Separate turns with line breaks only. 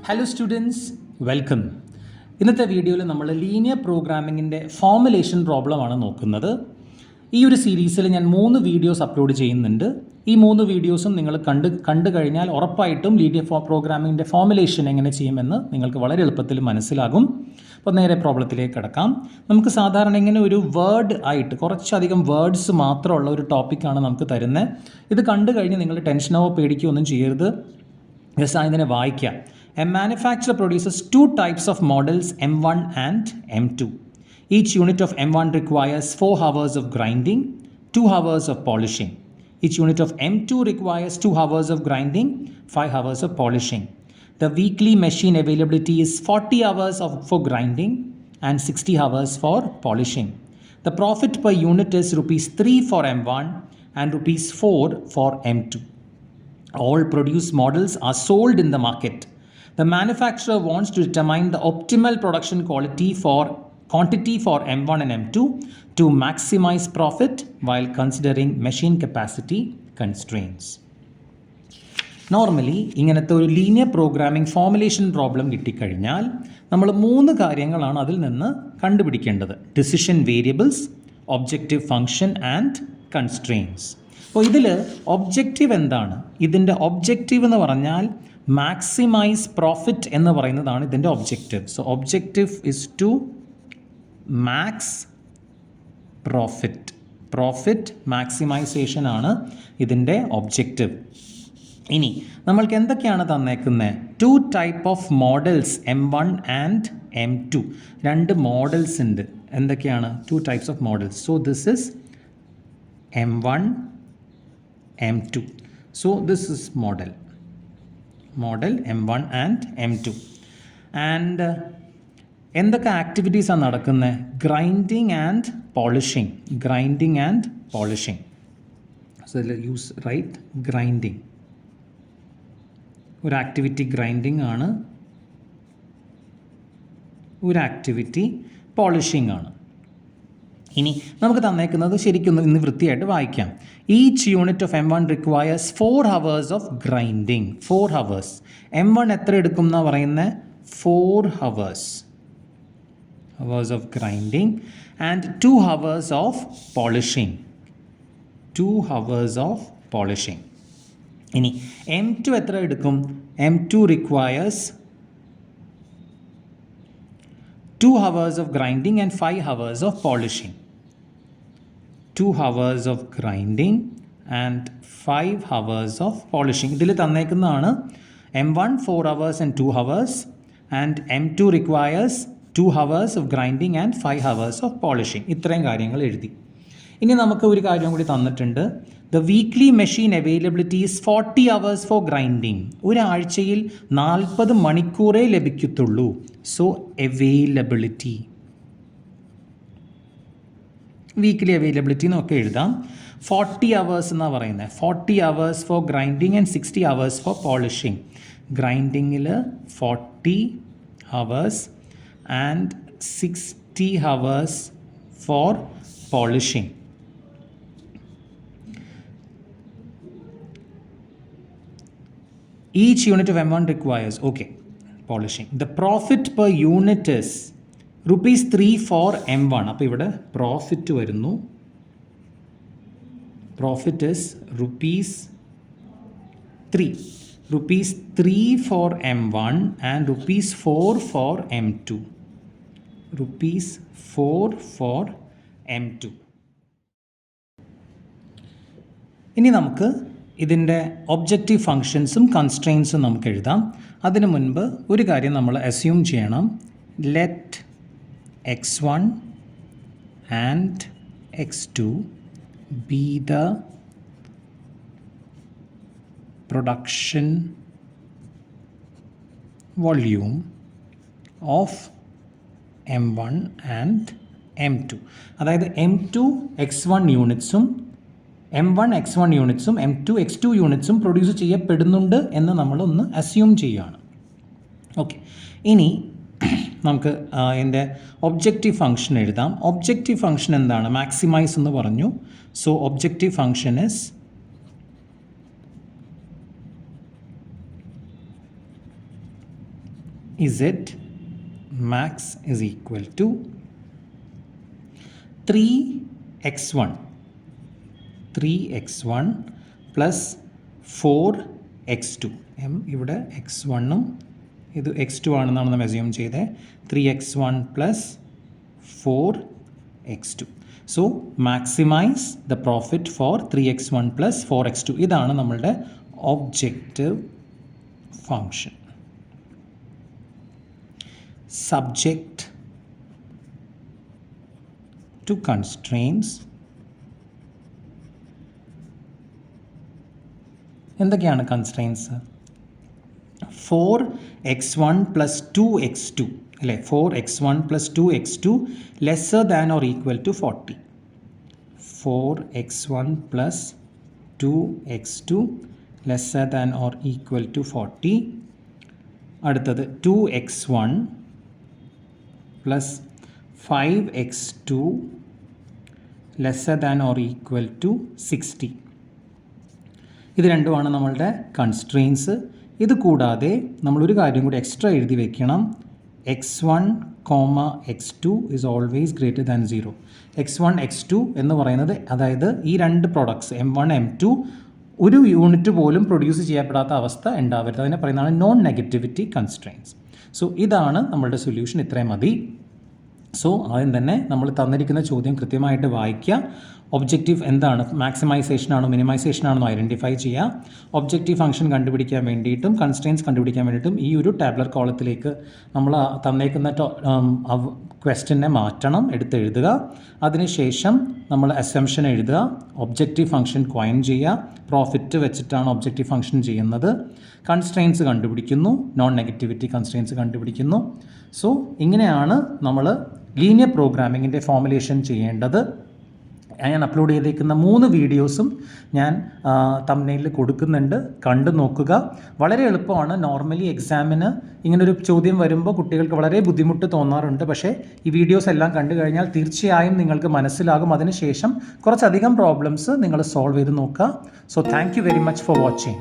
Hello students, welcome. ഇന്നത്തെ വീഡിയോയിൽ നമ്മൾ ലീനിയർ പ്രോഗ്രാമിങ്ങിൻ്റെ ഫോർമുലേഷൻ പ്രോബ്ലമാണ് നോക്കുന്നത്. ഈ ഒരു സീരീസിൽ ഞാൻ 3 വീഡിയോസ് അപ്ലോഡ് ചെയ്യുന്നുണ്ട്. ഈ 3 വീഡിയോസും നിങ്ങൾ കണ്ടു കഴിഞ്ഞാൽ ഉറപ്പായിട്ടും ലീനിയർ പ്രോഗ്രാമിങ്ങിൻ്റെ ഫോർമുലേഷൻ എങ്ങനെ ചെയ്യുമെന്ന് നിങ്ങൾക്ക് വളരെ എളുപ്പത്തിൽ മനസ്സിലാകും. അപ്പോൾ നേരെ പ്രോബ്ലത്തിലേക്ക് കിടക്കാം. നമുക്ക് സാധാരണ ഇങ്ങനെ ഒരു വേർഡ് ആയിട്ട് കുറച്ചധികം വേർഡ്സ് മാത്രമുള്ള ഒരു ടോപ്പിക്കാണ് നമുക്ക് തരുന്നത്. ഇത് കണ്ടു കഴിഞ്ഞ് നിങ്ങൾ ടെൻഷനോ പേടിക്കുകയോ ഒന്നും ചെയ്യരുത്. ജസ്റ്റ് അതിനെ വായിക്കാം. A manufacturer produces 2 types of models, M1 and M2. Each unit of M1 requires 4 hours of grinding, 2 hours of polishing. Each unit of M2 requires 2 hours of grinding, 5 hours of polishing. The weekly machine availability is 40 hours for grinding and 60 hours for polishing. The profit per unit is rupees 3 for M1 and rupees 4 for M2. All produced models are sold in the market. The manufacturer wants to determine the optimal production quantity for M1 and M2 to maximize profit while considering machine capacity constraints. Normally ഇങ്ങനത്തെ ഒരു linear programming formulation problem കിട്ടിക്കഴിഞ്ഞാൽ നമ്മൾ 3 കാര്യങ്ങളാണ് അതിൽ നിന്ന് കണ്ടുപിടിക്കേണ്ടത്: decision variables, objective function and constraints. അപ്പോൾ ഇതിൽ ഒബ്ജക്റ്റീവ് എന്താണ്? ഇതിൻ്റെ ഒബ്ജക്റ്റീവ് എന്ന് പറഞ്ഞാൽ മാക്സിമൈസ് പ്രോഫിറ്റ് എന്ന് പറയുന്നതാണ് ഇതിൻ്റെ objective. So objective is to max profit maximization ആണ് ഇതിൻ്റെ ഒബ്ജക്റ്റീവ്. ഇനി നമ്മൾക്ക് എന്തൊക്കെയാണ് തന്നേക്കുന്നത്? 2 type of models, M1 and M2. 2 models ഉണ്ട്. എന്തൊക്കെയാണ്? 2 types of models. So this is M1, M2. So this is model M1 and M2. And എന്തൊക്കെ ആക്ടിവിറ്റീസാണ് നടക്കുന്നത്? Grinding and polishing. So use right grinding. ഒരു ആക്ടിവിറ്റി ഗ്രൈൻഡിങ് ആണ്, ഒരു activity polishing ആണ്. ഇനി നമുക്ക് തന്നേക്കുന്നത് ശരിക്കും ഇന്ന് വൃത്തിയായിട്ട് വായിക്കാം. Each unit of M1 requires 4 hours of grinding. 4 hours. M1 എത്ര എടുക്കും എന്നാണ് പറയുന്നത്? 4 hours of grinding and 2 hours of polishing. 2 hours of polishing. ഇനി M2 എത്ര എടുക്കും? M2 requires 2 hours of grinding and 5 hours of polishing. 2 hours of grinding and 5 hours of polishing. ഇതിൽ തന്നേക്കുന്നതാണ് M1 4 hours and 2 hours and M2 requires 2 hours of grinding and 5 hours of polishing. ഇത്രയും കാര്യങ്ങൾ എഴുതി. ഇനി നമുക്ക് ഒരു കാര്യം കൂടി തന്നിട്ടുണ്ട്. The weekly machine availability is 40 hours for grinding. ഒരാഴ്ചയിൽ 40 മണിക്കൂറേ ലഭിക്കത്തുള്ളൂ. സോ അവൈലബിലിറ്റി, വീക്ക്ലി അവൈലബിലിറ്റി എന്നൊക്കെ എഴുതാം. 40 hours എന്നാണ് പറയുന്നത്. 40 hours for grinding and 60 hours for polishing. ഗ്രൈൻഡിങ്ങിൽ 40 hours and 60 hours for polishing. Each unit of M1 requires, polishing. The profit per unit is rupees 3 for M1. അപ്പോൾ ഇവിടെ profit വരുന്നു. Profit is rupees 3 for M1 and rupees 4 for M2. rupees 4 for M2. ഇനി നമുക്ക് ഇതിൻ്റെ objective ഫങ്ഷൻസും കൺസ്ട്രെയിൻസും നമുക്ക് എഴുതാം. അതിനു മുൻപ് ഒരു കാര്യം നമ്മൾ അസ്യൂം ചെയ്യണം. Let x1 and x2 be the production volume of M1 and M2. അതായത് M2 x1 യൂണിറ്റ്സും M1 x1 യൂണിറ്റ്സും M2 x2 യൂണിറ്റ്സും produce ചെയ്യപ്പെടുന്നുണ്ട് എന്ന് നമ്മളൊന്ന് അസ്യൂം ചെയ്യുകയാണ്. ഓക്കെ, ഇനി നമുക്ക് ഇതിൻ്റെ ഒബ്ജക്റ്റീവ് ഫംഗ്ഷൻ എഴുതാം. ഒബ്ജക്റ്റീവ് ഫംഗ്ഷൻ എന്താണ്? മാക്സിമൈസ് എന്ന് പറഞ്ഞു. So objective function is Z max is equal to 3x1 plus 4x2. ഇവിടെ x1ഉം ഇത് x2 ആണെന്നാണ് നമ്മൾ അസ്യൂം ചെയ്തത്. 3x1 plus 4x2. So maximize the profit for 3x1 plus 4x2. ഇതാണ് നമ്മളുടെ objective function. Subject to constraints. എന്തൊക്കെയാണ് കൺസ്ട്രെയിൻസ്? 4x1 plus 2x2 അല്ലേ? 4x1 plus 2x2 lesser than or equal to 40. 4x1 plus 2x2 lesser than or equal to 40. അടുത്തത് 2x1 plus 5x2 lesser than or equal to 60. ഇത് രണ്ടുമാണ് നമ്മളുടെ constraints. ഇത് കൂടാതെ നമ്മളൊരു കാര്യം കൂടി എക്സ്ട്രാ എഴുതി വെക്കണം. x1, x2 is always greater than 0. x1, x2 എന്ന് പറയുന്നത്, അതായത് ഈ രണ്ട് പ്രോഡക്ട്സ് M1, M2 ഒരു യൂണിറ്റ് പോലും പ്രൊഡ്യൂസ് ചെയ്യപ്പെടാത്ത അവസ്ഥ ഉണ്ടാവരുത്. അതിനെ പറയുന്നതാണ് നോൺ നെഗറ്റിവിറ്റി കൺസ്ട്രെയിൻസ്. സോ ഇതാണ് നമ്മളുടെ സൊല്യൂഷൻ. ഇത്രയും മതി. സോ ആദ്യം തന്നെ നമ്മൾ തന്നിരിക്കുന്ന ചോദ്യം കൃത്യമായിട്ട് വായിക്കുക. ഒബ്ജക്റ്റീവ് എന്താണ്, മാക്സിമൈസേഷൻ ആണോ മിനിമൈസേഷൻ ആണോ ഐഡൻറ്റിഫൈ ചെയ്യുക. ഒബ്ജക്റ്റീവ് ഫംഗ്ഷൻ കണ്ടുപിടിക്കാൻ വേണ്ടിയിട്ടും കൺസ്ട്രെയിൻസ് കണ്ടുപിടിക്കാൻ വേണ്ടിയിട്ടും ഈ ഒരു ടാബ്ലർ കോളത്തിലേക്ക് നമ്മൾ തന്നേക്കുന്ന ക്വസ്റ്റ്യനെ മാറ്റണം, എടുത്തെഴുതുക. അതിനുശേഷം നമ്മൾ അസംഷൻ എഴുതുക, ഒബ്ജക്റ്റീവ് ഫംഗ്ഷൻ ക്വൈൻ ചെയ്യുക. പ്രോഫിറ്റ് വെച്ചിട്ടാണ് ഒബ്ജക്റ്റീവ് ഫംഗ്ഷൻ ചെയ്യുന്നത്. കൺസ്ട്രെയിൻസ് കണ്ടുപിടിക്കുന്നു, നോൺ നെഗറ്റിവിറ്റി കൺസ്ട്രെയിൻസ് കണ്ടുപിടിക്കുന്നു. സോ ഇങ്ങനെയാണ് നമ്മൾ ലീനിയർ പ്രോഗ്രാമിങ്ങിൻ്റെ ഫോർമുലേഷൻ ചെയ്യേണ്ടത്. ഞാൻ അപ്ലോഡ് ചെയ്തേക്കുന്ന 3 വീഡിയോസും ഞാൻ തംബ്നെയിലിൽ കൊടുക്കുന്നുണ്ട്, കണ്ടു നോക്കുക. വളരെ എളുപ്പമാണ്. നോർമലി എക്സാമിന് ഇങ്ങനൊരു ചോദ്യം വരുമ്പോൾ കുട്ടികൾക്ക് വളരെ ബുദ്ധിമുട്ട് തോന്നാറുണ്ട്. പക്ഷേ ഈ വീഡിയോസ് എല്ലാം കണ്ടു കഴിഞ്ഞാൽ തീർച്ചയായും നിങ്ങൾക്ക് മനസ്സിലാകും. അതിനുശേഷം കുറച്ചധികം പ്രോബ്ലംസ് നിങ്ങൾ സോൾവ് ചെയ്ത് നോക്കുക. So thank you very much for watching.